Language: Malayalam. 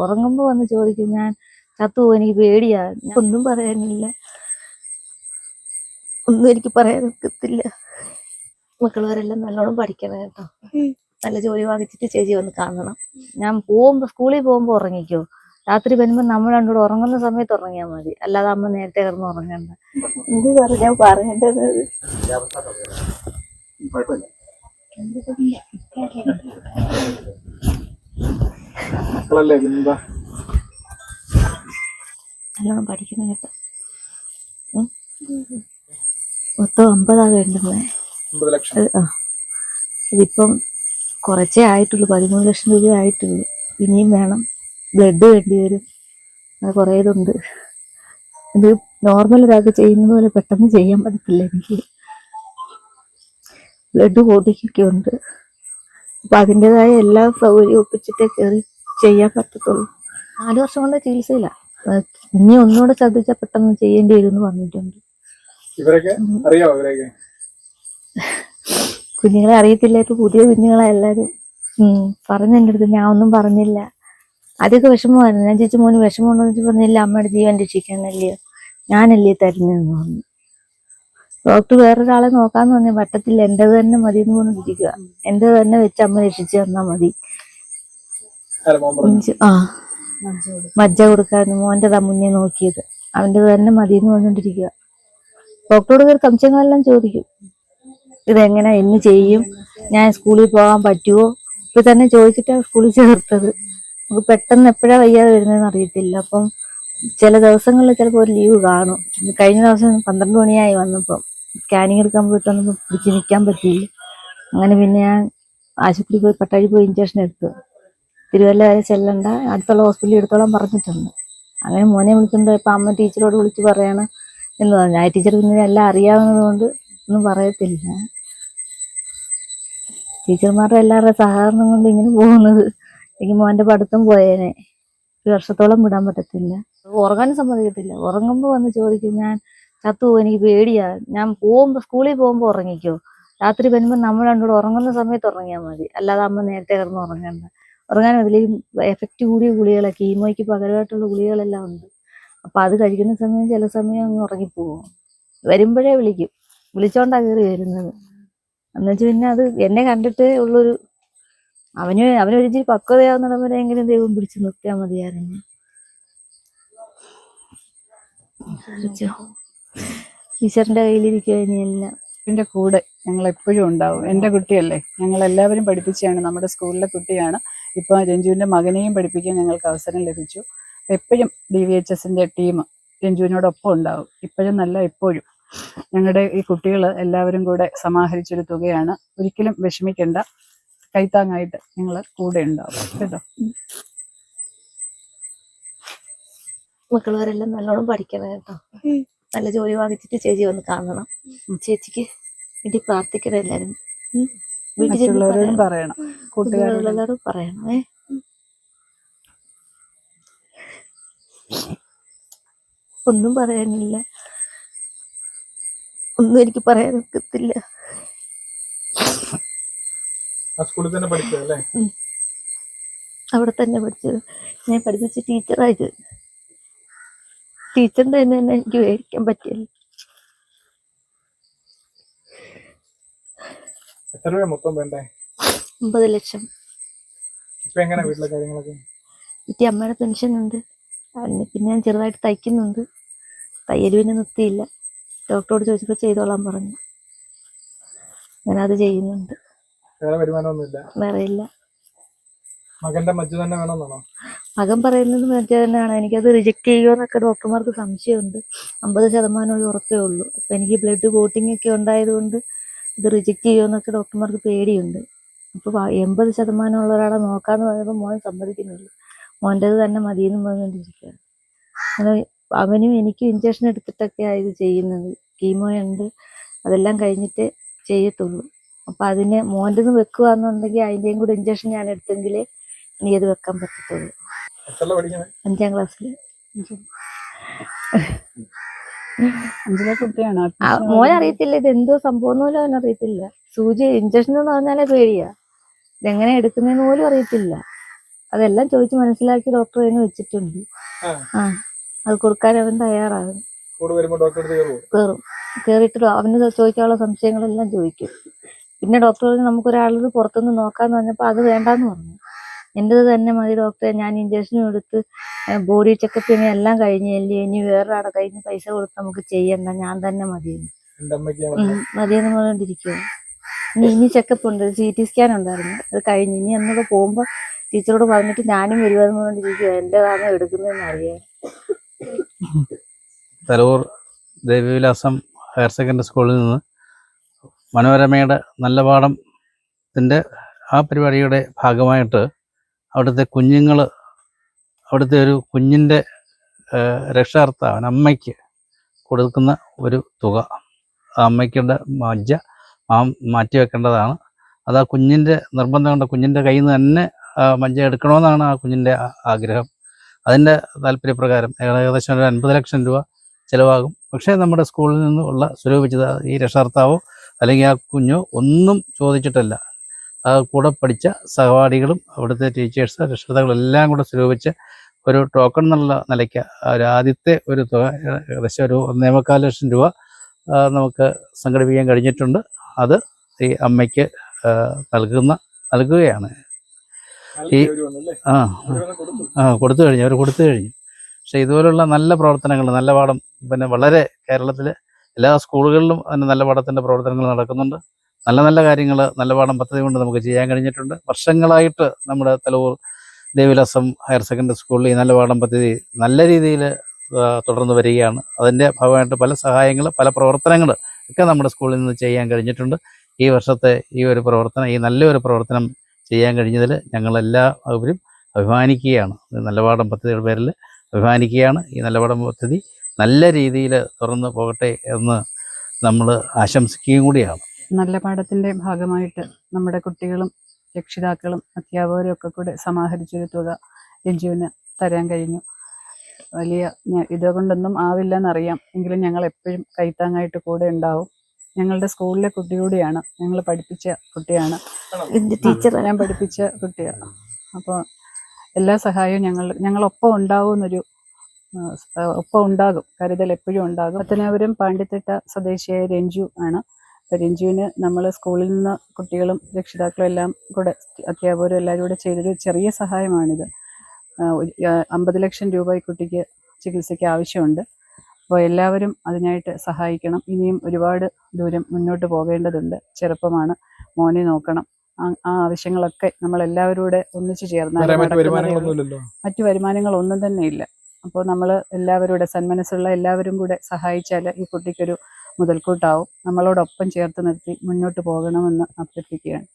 ഉറങ്ങുമ്പോ വന്ന് ചോദിക്കും, ഞാൻ ചത്തുപോകും, എനിക്ക് പേടിയാ. ഒന്നും പറയാനില്ല, ഒന്നും എനിക്ക് പറയാൻ ഒക്കത്തില്ല. മക്കളുകാരെല്ലാം നല്ലോണം പഠിക്കണം കേട്ടോ. നല്ല ജോലി വാങ്ങിച്ചിട്ട് ചേച്ചി വന്ന് കാണണം. ഞാൻ സ്കൂളിൽ പോകുമ്പോ ഉറങ്ങിക്കോ, രാത്രി വരുമ്പോ നമ്മൾ രണ്ടൂടെ ഉറങ്ങുന്ന സമയത്ത് ഉറങ്ങിയാൽ മതി, അല്ലാതെ അമ്മ നേരത്തെ കിടന്ന് ഉറങ്ങണ്ട. എന്ത് പറഞ്ഞാ പറയേണ്ടത്? നല്ലോണം പഠിക്കണം കേട്ടോ. മൊത്തം 50 വേണ്ടുന്നേ. ഇതിപ്പം കുറച്ചേ ആയിട്ടുള്ളൂ, 13 ലക്ഷം രൂപ ആയിട്ടുള്ളൂ. ഇനിയും വേണം, ബ്ലഡ് വേണ്ടി വരും, അത് കുറേ ഇതുണ്ട്. ഇത് നോർമൽ ഒരാൾക്ക് ചെയ്യുന്നത് പോലെ പെട്ടെന്ന് ചെയ്യാൻ പറ്റത്തില്ല. എനിക്ക് ബ്ലഡ് ബോഡിക്കൊക്കെ ഉണ്ട്. അപ്പൊ അതിൻ്റെതായ എല്ലാ സൗകര്യവും ഒപ്പിച്ചിട്ടേ കയറി ചെയ്യാൻ പറ്റത്തുള്ളൂ. 4 വർഷം കൊണ്ട് ചികിത്സയില്ല. ഇനി ഒന്നുകൂടെ ശ്രദ്ധിച്ചാൽ പെട്ടെന്ന് ചെയ്യേണ്ടി വരും എന്ന് പറഞ്ഞിട്ടുണ്ട്. കുഞ്ഞുങ്ങളെ അറിയത്തില്ലാത്ത പുതിയ കുഞ്ഞുങ്ങളെ എല്ലാരും പറഞ്ഞു എൻ്റെ അടുത്ത്. ഞാൻ ഒന്നും പറഞ്ഞില്ല. ആദ്യമൊക്കെ വിഷമമായിരുന്നു. ഞാൻ ചേച്ചി മോന് വിഷമമുണ്ടോ എന്ന് പറഞ്ഞില്ല, അമ്മയുടെ ജീവൻ രക്ഷിക്കാനല്ലയോ, ഞാനല്ലേ തരുന്നതെന്ന് പറഞ്ഞു. ഡോക്ടർ വേറൊരാളെ നോക്കാന്ന് പറഞ്ഞാൽ പറ്റത്തില്ല, എന്റേത് തന്നെ മതി എന്ന് പറഞ്ഞിരിക്കുക. എന്റേത് തന്നെ വെച്ച് അമ്മ രക്ഷിച്ചു തന്നാ മതി. മജ്ജ കൊടുക്കാനും മോൻ്റെതാ മുന്നേ നോക്കിയത്, അവൻ്റെത് തന്നെ മതി എന്ന് പറഞ്ഞോണ്ടിരിക്കുക. ഡോക്ടറോട് കയറി സംശയങ്ങളെല്ലാം ചോദിക്കും, ഇതെങ്ങനെ എന്ന് ചെയ്യും, ഞാൻ സ്കൂളിൽ പോകാൻ പറ്റുമോ, ഇപ്പൊ തന്നെ ചോദിച്ചിട്ടാണ് സ്കൂളിൽ ചേർത്തത്. നമുക്ക് പെട്ടെന്ന് എപ്പോഴാ വയ്യാതെ വരുന്നതെന്ന് അറിയത്തില്ല. അപ്പം ചില ദിവസങ്ങളിൽ ചിലപ്പോൾ ഒരു ലീവ് കാണും. കഴിഞ്ഞ ദിവസം 12 മണിയായി വന്നപ്പം സ്കാനിങ് എടുക്കാൻ പോയിട്ട് വന്നപ്പോൾ പിടിച്ച് നിൽക്കാൻ പറ്റിയില്ല. അങ്ങനെ പിന്നെ ഞാൻ ആശുപത്രിയിൽ പോയി പട്ടാഴി പോയി ഇഞ്ചക്ഷൻ എടുത്തു. തിരുവല്ല വരെ ചെല്ലണ്ട, അടുത്തുള്ള ഹോസ്പിറ്റലിൽ എടുത്തോളാൻ പറഞ്ഞിട്ടുണ്ട്. അങ്ങനെ മോനെ വിളിച്ചുകൊണ്ട് ഇപ്പം അമ്മ ടീച്ചറോട് വിളിച്ച് പറയണം എന്ന് പറഞ്ഞു. ആ ടീച്ചർ പിന്നെ എല്ലാം അറിയാവുന്നത് കൊണ്ട് ഒന്നും പറയത്തില്ല. ടീച്ചർമാരുടെ എല്ലാവരുടെ സഹകരണം കൊണ്ട് ഇങ്ങനെ പോകുന്നത്. എനിക്ക് മോൻ്റെ പഠിത്തം പോയേനെ, 1 വർഷത്തോളം വിടാൻ പറ്റത്തില്ല. ഉറങ്ങാനും സമ്മതിക്കത്തില്ല. ഉറങ്ങുമ്പോൾ വന്ന് ചോദിക്കും, ഞാൻ ചത്തുപോകും, എനിക്ക് പേടിയാ. ഞാൻ സ്കൂളിൽ പോകുമ്പോൾ ഉറങ്ങിക്കോ, രാത്രി വരുമ്പോൾ നമ്മൾ രണ്ടൂടെ ഉറങ്ങുന്ന സമയത്ത് ഉറങ്ങിയാൽ മതി, അല്ലാതെ അമ്മ നേരത്തെ കിടന്ന് ഉറങ്ങണ്ട. ഉറങ്ങാൻ അതിലേക്ക് എഫക്റ്റ് കൂടിയ ഗുളികളൊക്കെ, കീമോയ്ക്ക് പകരമായിട്ടുള്ള ഗുളികളെല്ലാം ഉണ്ട്. അപ്പൊ അത് കഴിക്കുന്ന സമയം ചില സമയം അങ്ങ് ഉറങ്ങിപ്പോകും. വരുമ്പോഴേ വിളിക്കും, വിളിച്ചോണ്ടാ കയറി വരുന്നത്. എന്നുവെച്ചാൽ പിന്നെ അത് എന്നെ കണ്ടിട്ടേ ഉള്ളൊരു, അവനൊരിച്ചിരി പക്വതയാവുന്നിടവരെയെങ്കിലും ദൈവം പിടിച്ച് നിർത്തിയാൽ മതിയായിരുന്നു. ഈശ്വരന്റെ കയ്യിലിരിക്കുക ഇനിയെല്ലാം. എൻ്റെ കൂടെ ഞങ്ങൾ എപ്പോഴും ഉണ്ടാവും. എൻ്റെ കുട്ടിയല്ലേ, ഞങ്ങൾ എല്ലാവരും പഠിപ്പിച്ചാണ്, നമ്മുടെ സ്കൂളിലെ കുട്ടിയാണ്. ഇപ്പോൾ രഞ്ജുവിൻ്റെ മകനെയും പഠിപ്പിക്കാൻ ഞങ്ങൾക്ക് അവസരം ലഭിച്ചു. എപ്പോഴും DVHSന്റെ ടീം രഞ്ജുവിനോടൊപ്പം ഉണ്ടാവും, ഇപ്പോഴും നല്ല എപ്പോഴും. ഞങ്ങളുടെ ഈ കുട്ടികൾ എല്ലാവരും കൂടെ സമാഹരിച്ചൊരു തുകയാണ്. ഒരിക്കലും വിഷമിക്കേണ്ട, കൈത്താങ്ങായിട്ട് ഞങ്ങൾ കൂടെ ഉണ്ടാവും കേട്ടോ. മക്കളുകാരെല്ലാം നല്ലോണം പഠിക്കണം കേട്ടോ. നല്ല ജോലി വാങ്ങിച്ചിട്ട് ചേച്ചി വന്ന് കാണണം. ചേച്ചിക്ക് വേണ്ടി പ്രാർത്ഥിക്കണം എല്ലാരും. മറ്റുള്ളവരോടും പറയണം, കൂട്ടുകാരോടെല്ലാവരും പറയണേ. ഒന്നും പറയാനില്ല, ഒന്നും എനിക്ക് പറയാൻ ഒക്കത്തില്ല. അവിടെ തന്നെ പഠിച്ചത്. ഞാൻ പഠിപ്പിച്ച ടീച്ചറായത്. ടീച്ചറിന്റെ തന്നെ എനിക്ക് മേടിക്കാൻ പറ്റില്ല. എത്ര രൂപ മൊത്തം വേണ്ടേ? 50 ലക്ഷം. വീട്ടിൽ അമ്മയുടെ പെൻഷൻ ഉണ്ട്, പിന്നെ ഞാൻ ചെറുതായിട്ട് തയ്ക്കുന്നുണ്ട്. തയ്യൽ പിന്നെ നിർത്തിയില്ല. ഡോക്ടറോട് ചോദിച്ചപ്പോൾ ചെയ്തോളാൻ പറഞ്ഞു. ഞാനത് ചെയ്യുന്നുണ്ട്. വേറെ വരുമാനമൊന്നുമില്ല? വേറെ ഇല്ല. മകന്റെ മജ്ജ തന്നെ വേണമെന്നാണോ? മകൻ പറയുന്നത് മജ്ജ തന്നെയാണ്. എനിക്കത് റിജക്ട് ചെയ്യുമെന്നൊക്കെ ഡോക്ടർമാർക്ക് സംശയമുണ്ട്. 50% ഉറപ്പേ ഉള്ളൂ. അപ്പൊ എനിക്ക് ബ്ലഡ് കോട്ടിംഗ് ഒക്കെ ഉണ്ടായതുകൊണ്ട് ഇത് റിജക്ട് ചെയ്യുമെന്നൊക്കെ ഡോക്ടർമാർക്ക് പേടിയുണ്ട്. അപ്പൊ 80% ഉള്ള ഒരാളെ നോക്കാന്ന് പറയുമ്പോൾ മോൻ സമ്മതിക്കുന്നില്ല. മോൻ്റെത് തന്നെ മതിയെന്ന് പറഞ്ഞുകൊണ്ടിരിക്കുകയാണ്. അങ്ങനെ അവനും എനിക്കും ഇഞ്ചക്ഷൻ എടുത്തിട്ടൊക്കെയാണ് ഇത് ചെയ്യുന്നത്. കീമോയുണ്ട്, അതെല്ലാം കഴിഞ്ഞിട്ടേ ചെയ്യത്തുള്ളൂ. അപ്പൊ അതിന് മോൻ്റെത് വെക്കുകയെന്നുണ്ടെങ്കിൽ അതിൻ്റെയും കൂടെ ഇഞ്ചക്ഷൻ ഞാൻ എടുത്തെങ്കിലേ എനിക്കത് വെക്കാൻ പറ്റത്തുള്ളൂ. 5ാം ക്ലാസ്സിൽ. 5ലെ കുട്ടിയാണോ? മോനറിയത്തില്ല ഇത് എന്തോ സംഭവം പോലും അവനറിയത്തില്ല. സൂചി ഇഞ്ചക്ഷൻ എന്ന് പറഞ്ഞാലേ പേടിയാ, ഇതെങ്ങനെ എടുക്കുന്നതെന്ന് പോലും അറിയത്തില്ല. അതെല്ലാം ചോദിച്ച് മനസ്സിലാക്കി ഡോക്ടർ അതിന് വെച്ചിട്ടുണ്ട്. ആ. ആ അത് കൊടുക്കാൻ അവൻ തയ്യാറാകും. കൂടെ വരുമ്പോ ഡോക്ടർ അടുത്ത് കയറുമോ? കയറും. കയറിയിട്ട് അവന് ചോദിക്കാനുള്ള സംശയങ്ങളെല്ലാം ചോദിക്കും. പിന്നെ ഡോക്ടർ പറഞ്ഞു നമുക്കൊരാളത് പുറത്തുനിന്ന് നോക്കാന്ന് പറഞ്ഞപ്പോൾ അത് വേണ്ടാന്ന് പറഞ്ഞു. എൻ്റെത് തന്നെ മതി ഡോക്ടറെ, ഞാൻ ഇഞ്ചക്ഷനും എടുത്ത് ബോഡി ചെക്കപ്പിന് എല്ലാം കഴിഞ്ഞല്ലേ, ഇനി വേറൊരാളുടെ കയ്യിൽ നിന്ന് പൈസ കൊടുത്ത് നമുക്ക് ചെയ്യണ്ട, ഞാൻ തന്നെ മതിയെന്ന്. എന്റെ അമ്മയ്ക്ക് മതിയെന്ന് പറഞ്ഞോണ്ടിരിക്കുക. ഇനി ചെക്കപ്പ് ഉണ്ട്, CT സ്കാൻ ഉണ്ടായിരുന്നു, അത് കഴിഞ്ഞ് ഇനി എന്നോട് പോകുമ്പോൾ ടീച്ചറോട് പറഞ്ഞിട്ട് ഞാനും വരുവാന്ന് പറഞ്ഞിരിക്കുക. എന്റേതാണോ എടുക്കുന്നതെന്ന് അറിയാം. തലൂർ ദേവിവിലാസം ഹയർ സെക്കൻഡറി സ്കൂളിൽ നിന്ന് മനോരമയുടെ നല്ല പാഠത്തിൻ്റെ ആ പരിപാടിയുടെ ഭാഗമായിട്ട് അവിടുത്തെ കുഞ്ഞുങ്ങൾ, അവിടുത്തെ ഒരു കുഞ്ഞിൻ്റെ രക്ഷാകർത്താവിന് അമ്മയ്ക്ക് കൊടുക്കുന്ന ഒരു തുക, ആ അമ്മയ്ക്കുടെ മജ്ജ മാറ്റി വെക്കേണ്ടതാണ്. അത് ആ കുഞ്ഞിൻ്റെ നിർബന്ധം കൊണ്ട് കുഞ്ഞിൻ്റെ കയ്യിൽ നിന്ന് തന്നെ മജ്ജ എടുക്കണമെന്നാണ് ആ കുഞ്ഞിൻ്റെ ആഗ്രഹം. അതിൻ്റെ താല്പര്യപ്രകാരം ഏകദേശം ഒരു 50 ലക്ഷം രൂപ ചിലവാകും. പക്ഷേ നമ്മുടെ സ്കൂളിൽ നിന്നുള്ള സ്വരൂപിച്ചത് ഈ രക്ഷാകർത്താവോ അല്ലെങ്കിൽ ആ കുഞ്ഞോ ഒന്നും ചോദിച്ചിട്ടല്ല, ആ കൂടെ പഠിച്ച സഹപാഠികളും അവിടുത്തെ ടീച്ചേഴ്സ് രക്ഷാകർത്താക്കളും എല്ലാം കൂടെ സ്വരൂപിച്ച് ഒരു ടോക്കൺ എന്നുള്ള നിലയ്ക്ക് ഒരു ആദ്യത്തെ ഒരു തുക ഏകദേശം ഒരു 1.25 ലക്ഷം രൂപ നമുക്ക് സംഘടിപ്പിക്കാൻ കഴിഞ്ഞിട്ടുണ്ട്. അത് ഈ അമ്മയ്ക്ക് നൽകുകയാണ്. ഈ കൊടുത്തു കഴിഞ്ഞു, അവർ കൊടുത്തു കഴിഞ്ഞു. പക്ഷെ ഇതുപോലുള്ള നല്ല പ്രവർത്തനങ്ങൾ, നല്ല പാഠം പിന്നെ വളരെ കേരളത്തിലെ എല്ലാ സ്കൂളുകളിലും അതിന് നല്ല പാഠത്തിൻ്റെ പ്രവർത്തനങ്ങൾ നടക്കുന്നുണ്ട്. നല്ല നല്ല കാര്യങ്ങൾ നല്ല പാഠം പദ്ധതി കൊണ്ട് നമുക്ക് ചെയ്യാൻ കഴിഞ്ഞിട്ടുണ്ട്. വർഷങ്ങളായിട്ട് നമ്മുടെ തലൂർ ദേവിലാസം ഹയർ സെക്കൻഡറി സ്കൂളിൽ ഈ നല്ല പാഠം പദ്ധതി നല്ല രീതിയിൽ തുടർന്ന് വരികയാണ്. അതിൻ്റെ ഭാഗമായിട്ട് പല സഹായങ്ങൾ, പല പ്രവർത്തനങ്ങൾ ഒക്കെ നമ്മുടെ സ്കൂളിൽ നിന്ന് ചെയ്യാൻ കഴിഞ്ഞിട്ടുണ്ട്. ഈ വർഷത്തെ ഈ ഒരു പ്രവർത്തനം, ഈ നല്ലൊരു പ്രവർത്തനം ചെയ്യാൻ കഴിഞ്ഞതിൽ ഞങ്ങളെല്ലാവരും അഭിമാനിക്കുകയാണ്. നല്ല പാഠം പദ്ധതിയുടെ പേരിൽ അഭിമാനിക്കുകയാണ്. ഈ നല്ല പാഠം പദ്ധതി നല്ല രീതിയിൽ തുറന്നു പോകട്ടെ എന്ന് നമ്മൾ ആശംസിക്കുകയും കൂടിയാണ്. നല്ല പാഠത്തിൻ്റെ ഭാഗമായിട്ട് നമ്മുടെ കുട്ടികളും രക്ഷിതാക്കളും അധ്യാപകരും ഒക്കെ കൂടെ സമാഹരിച്ചൊരു തുക രഞ്ജുവിന് തരാൻ കഴിഞ്ഞു. വലിയ ഇതുകൊണ്ടൊന്നും ആവില്ലെന്നറിയാം, എങ്കിലും ഞങ്ങൾ എപ്പോഴും കൈത്താങ്ങായിട്ട് കൂടെ ഉണ്ടാവും. ഞങ്ങളുടെ സ്കൂളിലെ കുട്ടി കൂടിയാണ്, ഞങ്ങൾ പഠിപ്പിച്ച കുട്ടിയാണ്, ഞാൻ പഠിപ്പിച്ച കുട്ടിയാണ്. അപ്പോൾ എല്ലാ സഹായവും ഞങ്ങളൊപ്പം ഉണ്ടാകുമെന്നൊരു ഒപ്പം ഉണ്ടാകും, കരുതൽ എപ്പോഴും ഉണ്ടാകും. പത്തനാപുരം പാണ്ഡിത്തിട്ട സ്വദേശിയായ രഞ്ജു ആണ്. അപ്പോൾ രഞ്ജുവിന് നമ്മൾ സ്കൂളിൽ നിന്ന് കുട്ടികളും രക്ഷിതാക്കളും എല്ലാം കൂടെ അധ്യാപകരും എല്ലാവരും കൂടെ ചെയ്തൊരു ചെറിയ സഹായമാണിത്. 50 ലക്ഷം രൂപ ഈ കുട്ടിക്ക് ചികിത്സയ്ക്ക് ആവശ്യമുണ്ട്. അപ്പോൾ എല്ലാവരും അതിനായിട്ട് സഹായിക്കണം. ഇനിയും ഒരുപാട് ദൂരം മുന്നോട്ട് പോകേണ്ടതുണ്ട്. ചെറുപ്പമാണ്, മോനെ നോക്കണം. ആ ആവശ്യങ്ങളൊക്കെ നമ്മളെല്ലാവരും കൂടെ ഒന്നിച്ചു ചേർന്നാൽ മറ്റു വരുമാനങ്ങളൊന്നും തന്നെ ഇല്ല. അപ്പോൾ നമ്മൾ എല്ലാവരും കൂടെ സന്മനസ്സുള്ള എല്ലാവരും കൂടെ സഹായിച്ചാൽ ഈ കുട്ടിക്കൊരു മുതൽക്കൂട്ടാവും. നമ്മളോടൊപ്പം ചേർത്ത് നിർത്തി മുന്നോട്ട് പോകണമെന്ന് അഭ്യർത്ഥിക്കുകയാണ്.